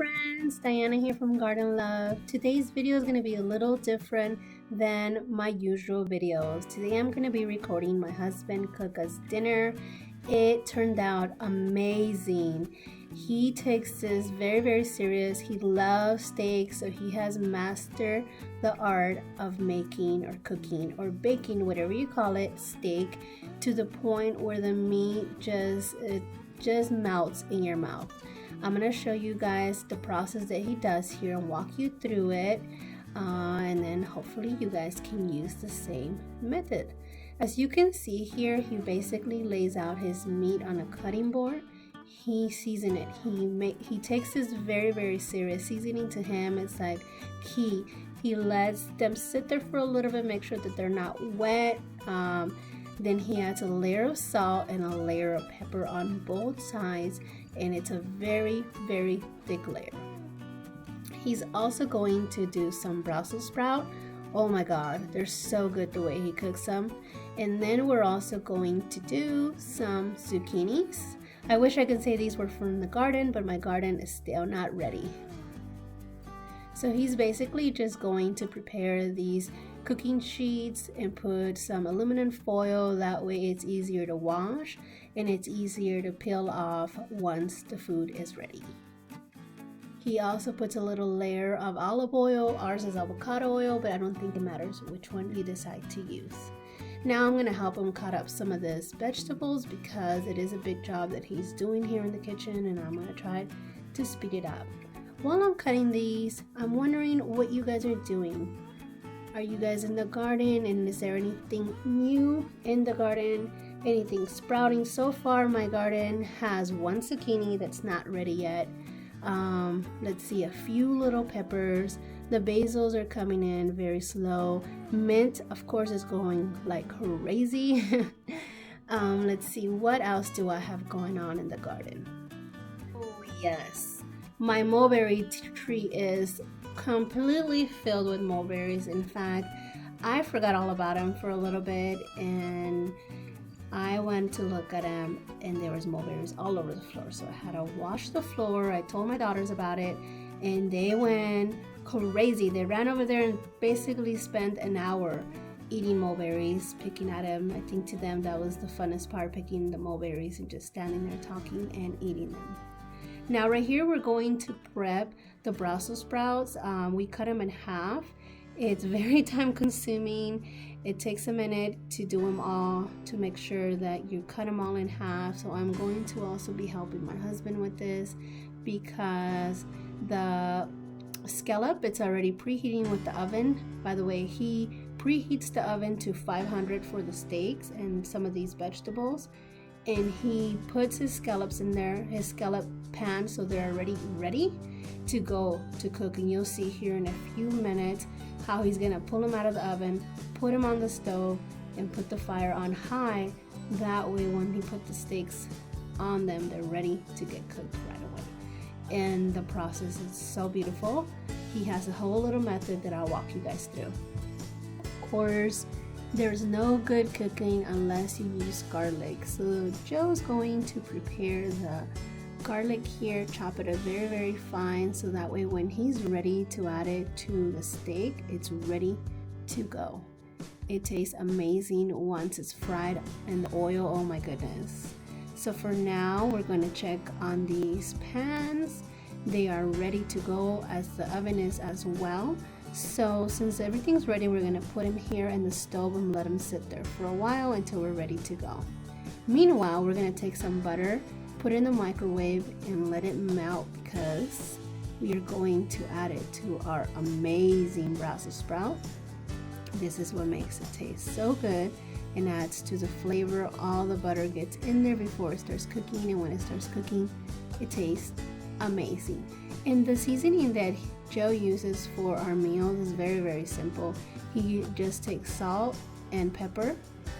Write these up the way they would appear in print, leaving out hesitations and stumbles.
friends, Diana here from Garden Love. Today's video is going to be a little different than my usual videos. Today I'm going to be recording my husband cook us dinner. It turned out amazing. He takes this very serious. He loves steak, so he has mastered the art of making or cooking or baking, whatever you call it, steak, to the point where the meat just melts in your mouth. I'm going to show you guys the process that he does here and walk you through it, and then hopefully you guys can use the same method. As you can see here, he basically lays out his meat on a cutting board. He seasons it. He takes this very serious. Seasoning to him, it's like key. He lets them sit there for a little bit, make sure that they're not wet. Then he adds a layer of salt and a layer of pepper on both sides, and it's a very thick layer. He's also going to do some Brussels sprout. Oh my god, they're so good the way he cooks them. And then we're also going to do some zucchinis. I wish I could say these were from the garden, but my garden is still not ready. So he's basically just going to prepare these cooking sheets and put some aluminum foil. That way it's easier to wash and it's easier to peel off once the food is ready. He also puts a little layer of olive oil. Ours is avocado oil, but I don't think it matters which one you decide to use. Now I'm going to help him cut up some of these vegetables because it is a big job that he's doing here in the kitchen, and I'm going to try to speed it up. While I'm cutting these, I'm wondering what you guys are doing. Are you guys in the garden, and is there anything new in the garden? Anything sprouting? So far my garden has one zucchini that's not ready yet. Let's see, a few little peppers. The basils are coming in very slow. Mint, of course, is going like crazy. Let's see, what else do I have going on in the garden? Oh yes, my mulberry tree is completely filled with mulberries. In fact, I forgot all about them for a little bit, and I went to look at them and there was mulberries all over the floor, so I had to wash the floor. I told my daughters about it and they went crazy. They ran over there and basically spent an hour eating mulberries, picking at them. I think to them that was the funnest part, picking the mulberries and just standing there talking and eating them. Now right here we're going to prep the Brussels sprouts. We cut them in half. It's very time consuming. It takes a minute to do them all, to make sure that you cut them all in half. So I'm going to also be helping my husband with this because the scallop, it's already preheating with the oven. By the way, he preheats the oven to 500 for the steaks and some of these vegetables, and he puts his scallops in there, his scallop pan, so they're already ready to go to cook. And you'll see here in a few minutes how he's gonna pull them out of the oven, put them on the stove, and put the fire on high. That way when he put the steaks on them, they're ready to get cooked right away. And the process is so beautiful. He has a whole little method that I'll walk you guys through. Of course, there's no good cooking unless you use garlic. So Joe's going to prepare the garlic here, chop it up very fine, so that way when he's ready to add it to the steak, it's ready to go. It tastes amazing once it's fried in the oil. Oh my goodness. So for now we're going to check on these pans. They are ready to go, as the oven is as well. So since everything's ready, we're going to put them here in the stove and let them sit there for a while until we're ready to go. Meanwhile, we're going to take some butter, put it in the microwave and let it melt, because we are going to add it to our amazing Brussels sprout. This is what makes it taste so good and adds to the flavor. All the butter gets in there before it starts cooking, and when it starts cooking, it tastes amazing. And the seasoning that Joe uses for our meals is very simple. He just takes salt and pepper,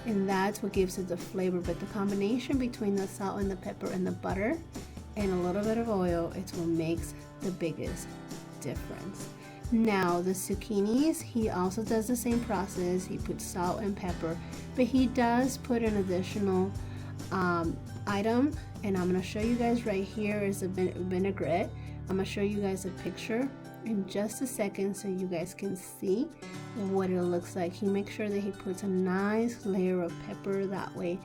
and that's what gives it the flavor. But the combination between the salt and the pepper and the butter and a little bit of oil, it's what makes the biggest difference. Now the zucchinis, he also does the same process. He puts salt and pepper, but he does put an additional item, and I'm going to show you guys right here, is a vinaigrette. I'm gonna show you guys a picture in just a second so you guys can see what it looks like. He makes sure that he puts a nice layer of pepper, that way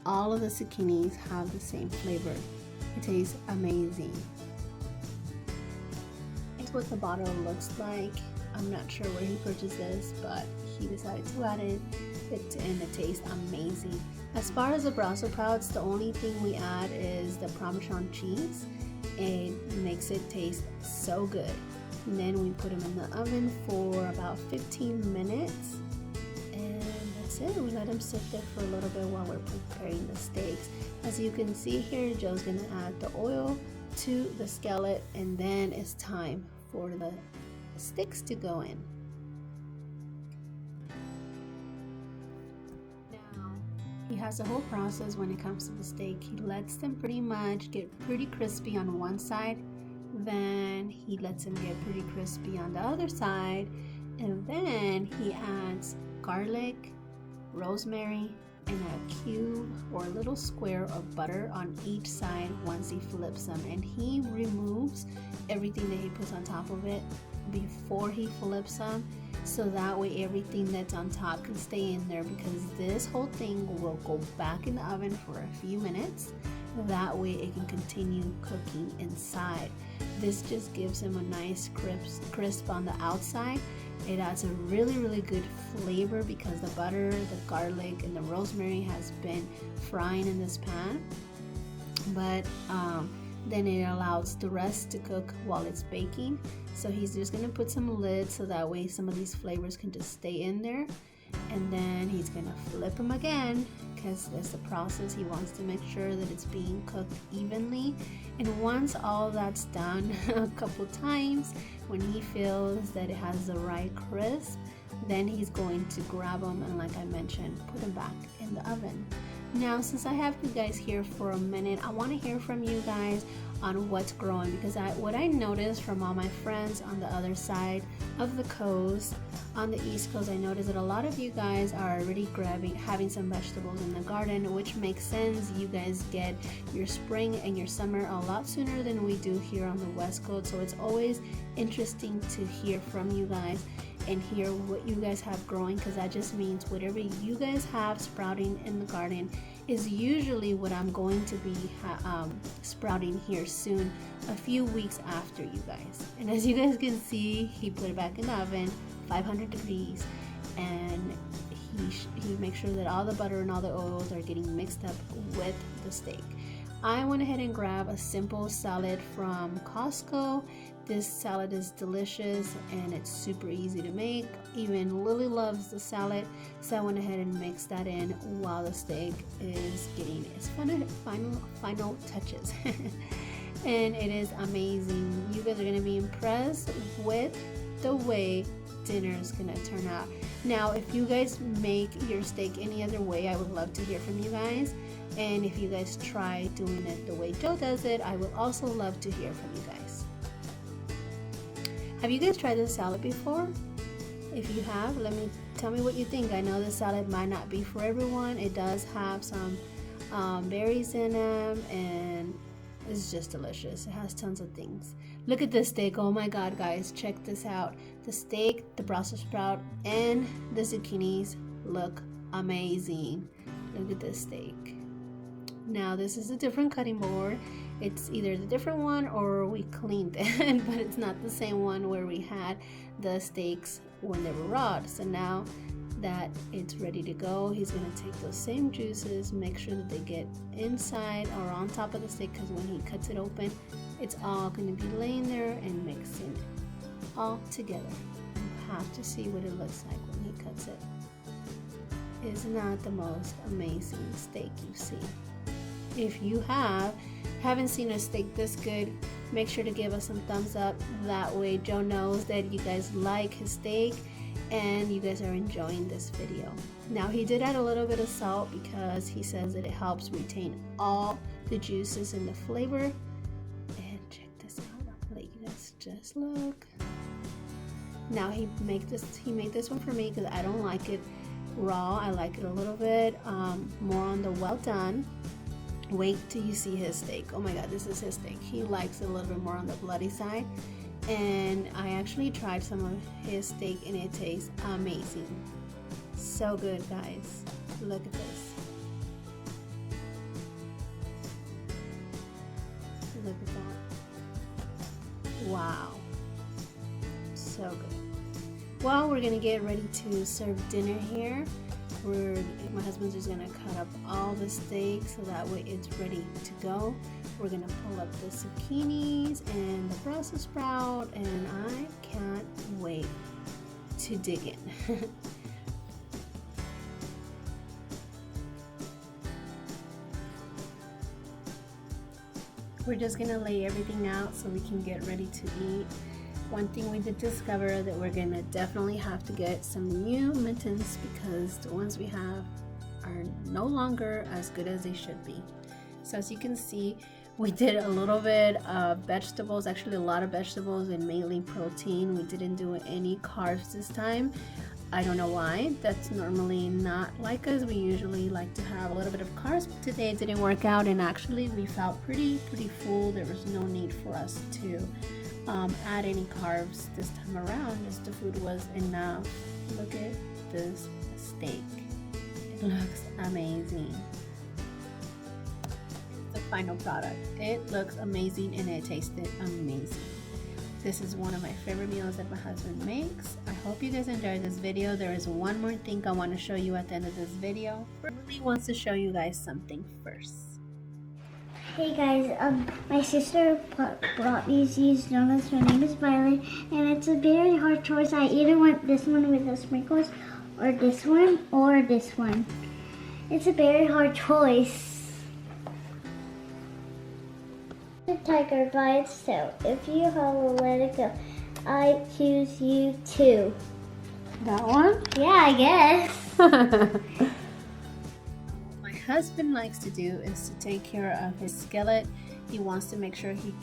all of the zucchinis have the same flavor. It tastes amazing. It's what the bottle looks like. I'm not sure where he purchased this, but he decided to add it, and it tastes amazing. As far as the Brussels sprouts, the only thing we add is the Parmesan cheese. It makes it taste so good. And then we put them in the oven for about 15 minutes, and that's it. We let them sit there for a little bit while we're preparing the steaks. As you can see here, Joe's gonna add the oil to the skillet, and then it's time for the sticks to go in. Now he has a whole process when it comes to the steak. He lets them pretty much get pretty crispy on one side, then he lets them get pretty crispy on the other side, and then he adds garlic, rosemary, and a cube or a little square of butter on each side once he flips them. And he removes everything that he puts on top of it before he flips them, so that way everything that's on top can stay in there, because this whole thing will go back in the oven for a few minutes. That way it can continue cooking inside. This just gives him a nice crisp on the outside. It adds a really good flavor because the butter, the garlic, and the rosemary has been frying in this pan. But then it allows the rest to cook while it's baking. So he's just gonna put some lids so that way some of these flavors can just stay in there. And then he's gonna flip them again, because that's the process. He wants to make sure that it's being cooked evenly. And once all that's done a couple times, when he feels that it has the right crisp, then he's going to grab them and, like I mentioned, put them back in the oven. Now, since I have you guys here for a minute, I want to hear from you guys on what's growing, because what I noticed from all my friends on the other side of the coast, on the East Coast, I noticed that a lot of you guys are already having some vegetables in the garden, which makes sense. You guys get your spring and your summer a lot sooner than we do here on the West Coast, so it's always interesting to hear from you guys and hear what you guys have growing, because that just means whatever you guys have sprouting in the garden is usually what I'm going to be sprouting here soon, a few weeks after you guys. And as you guys can see, he put it back in the oven, 500 degrees, and he makes sure that all the butter and all the oils are getting mixed up with the steak. I went ahead and grabbed a simple salad from Costco. This salad is delicious and it's super easy to make. Even Lily loves the salad, so I went ahead and mixed that in while the steak is getting its final touches. And it is amazing. You guys are gonna be impressed with the way dinner is gonna turn out. Now, if you guys make your steak any other way, I would love to hear from you guys. And if you guys try doing it the way Joe does it, I would also love to hear from you guys. Have you guys tried this salad before? If you have, tell me what you think. I know this salad might not be for everyone. It does have some berries in them, and it's just delicious. It has tons of things. Look at this steak. Oh my god, guys, check this out. The steak, the Brussels sprout, and the zucchinis look amazing. Look at this steak. Now, this is a different cutting board. It's either the different one or we cleaned it, but it's not the same one where we had the steaks when they were raw. So now that it's ready to go, he's gonna take those same juices, make sure that they get inside or on top of the steak, because when he cuts it open, it's all gonna be laying there and mixing all together. You have to see what it looks like when he cuts it. It's not the most amazing steak you've seen. If you haven't seen a steak this good, make sure to give us some thumbs up. That way Joe knows that you guys like his steak and you guys are enjoying this video. Now, he did add a little bit of salt because he says that it helps retain all the juices and the flavor. And check this out. I'll let you guys just look. Now he made this one for me because I don't like it raw. I like it a little bit more on the well done. Wait till you see his steak. Oh my god, this is his steak. He likes it a little bit more on the bloody side. And I actually tried some of his steak and it tastes amazing. So good, guys. Look at this. Look at that. Wow. So good. Well, we're gonna get ready to serve dinner here. My husband's just gonna cut up all the steak so that way it's ready to go. We're gonna pull up the zucchinis and the Brussels sprout, and I can't wait to dig in. We're just gonna lay everything out so we can get ready to eat. One thing we did discover that we're gonna definitely have to get some new mittens because the ones we have are no longer as good as they should be. So as you can see, we did a little bit of vegetables, actually a lot of vegetables and mainly protein. We didn't do any carbs this time. I don't know why. That's normally not like us. We usually like to have a little bit of carbs, but today it didn't work out, and actually we felt pretty full. There was no need for us to add any carbs this time around, just the food was enough. Look at this steak. It looks amazing. The final product. It looks amazing and it tasted amazing. This is one of my favorite meals that my husband makes. I hope you guys enjoyed this video. There is one more thing I want to show you at the end of this video. I really wants to show you guys something first. Hey guys, my sister brought these donuts. Her name is Violet, and it's a very hard choice. I either want this one with the sprinkles, or this one, or this one. It's a very hard choice. The tiger by itself. If you will let it go, I choose you too. That one? Yeah, I guess. My husband likes to do is to take care of his skillet. He wants to make sure he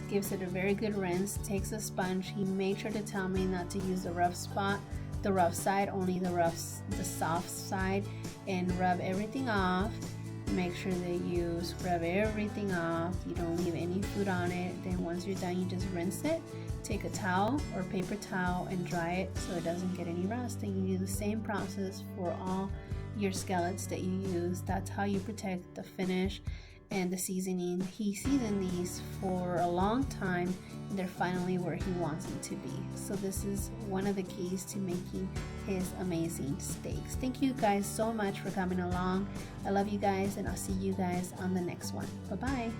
gives it a very good rinse, takes a sponge. He made sure to tell me not to use the rough side, only the soft side, and rub everything off. Make sure that you scrub everything off. You don't leave any food on it. Then once you're done, you just rinse it. Take a towel or paper towel and dry it so it doesn't get any rust. And you do the same process for all your skillets that you use. That's how you protect the finish and the seasoning. He seasoned these for a long time, and they're finally where he wants them to be. So this is one of the keys to making his amazing steaks. Thank you guys so much for coming along. I love you guys, and I'll see you guys on the next one. Bye bye.